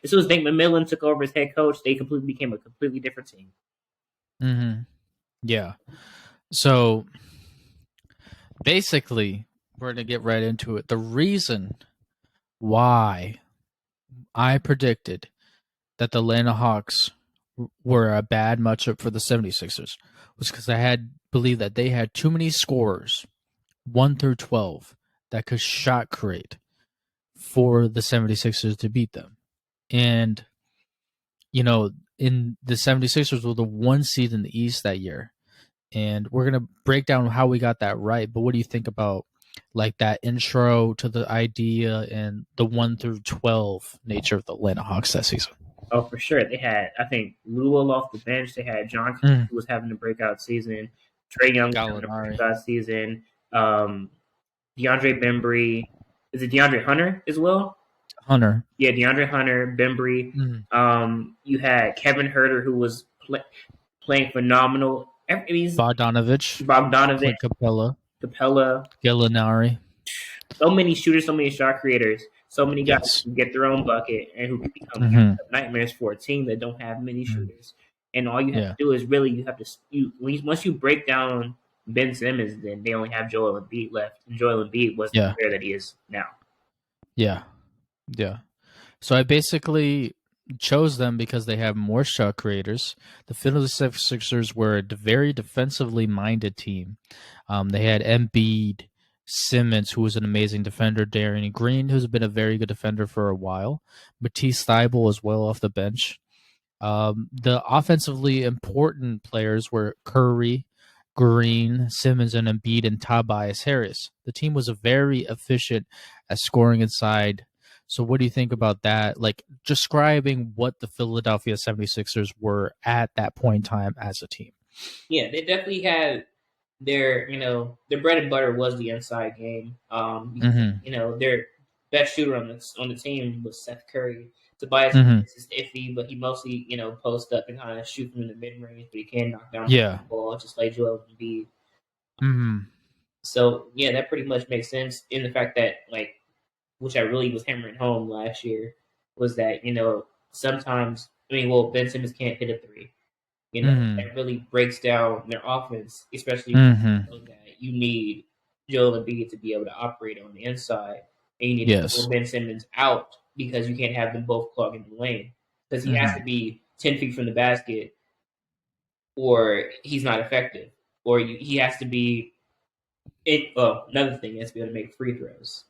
as soon as Nate McMillan took over as head coach, they completely became a completely different team. Mm-hmm. Yeah. So basically, we're going to get right into it. The reason why I predicted that the Atlanta Hawks were a bad matchup for the 76ers was because I had believed that they had too many scorers, 1 through 12, that could shot create for the 76ers to beat them. And, in the 76ers were the 1 seed in the East that year. And we're going to break down how we got that right. But what do you think about like that intro to the idea and the 1 through 12 nature of the Atlanta Hawks that season? Oh, for sure. They had, I think, Lua off the bench. They had John Collins, who was having a breakout season. Trae Young was having a Gallinari. breakout season. DeAndre Bembry. Is it DeAndre Hunter as well? Hunter. Yeah, DeAndre Hunter, Bembry. You had Kevin Herter, who was playing phenomenal. Bogdanovich. Clint Capella. Gallinari. So many shooters, so many shot creators, so many guys who get their own bucket and who can become nightmares for a team that don't have many shooters. And all you have to do is really once you break down Ben Simmons, then they only have Joel Embiid left. And Joel Embiid was the player that he is now. Yeah. Yeah. So I basically chose them because they have more shot creators. The Philadelphia 76ers were a very defensively minded team. They had Embiid, Simmons, who was an amazing defender, Darian Green, who's been a very good defender for a while, Matisse Thybulle as well off the bench. The offensively important players were Curry, Green, Simmons, and Embiid, and Tobias Harris. The team was very efficient at scoring inside. So what do you think about that? Like describing what the Philadelphia 76ers were at that point in time as a team. Yeah, they definitely had their bread and butter was the inside game. Their best shooter on the team was Seth Curry. Tobias is iffy, but he mostly post up and kind of shoot from the mid range, but he can knock down the ball just like Joel Embiid. So yeah, that pretty much makes sense in the fact that which I really was hammering home last year was that sometimes Ben Simmons can't hit a three. That really breaks down their offense, especially that you need Joel Embiid to be able to operate on the inside, and you need to pull Ben Simmons out because you can't have them both clogging the lane because he has to be 10 feet from the basket, or he's not effective, or he has to be. Another thing, he has to be able to make free throws.